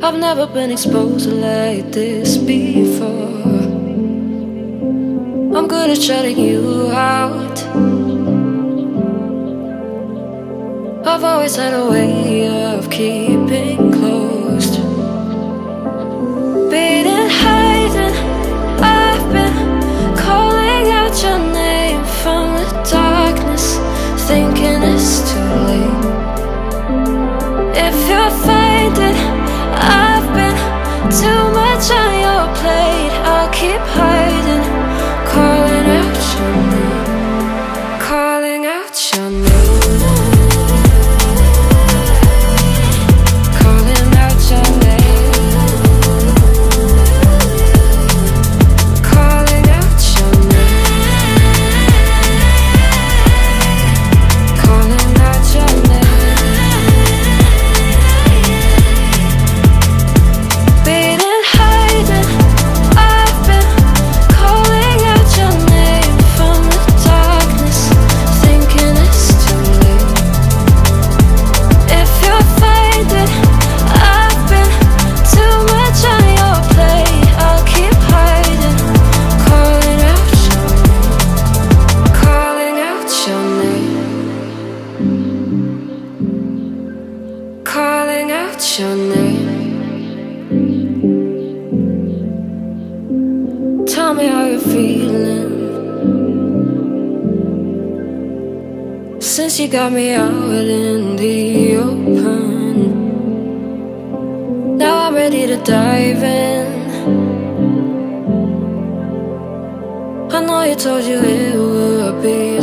I've never been exposed like this before. I'm good at shutting you out. I've always had a way of keeping closed. Beating, hiding, I've been calling out your name from the darkness, thinking it's too late. If you're finding I've been too much on your plate, I'll keep hiding, calling out your name, calling out your name, calling out your name, calling out your name, calling out your name. Calling out your name. Tell me how you're feeling, since you got me out in the open. Now I'm ready to dive in. I know you told you it would be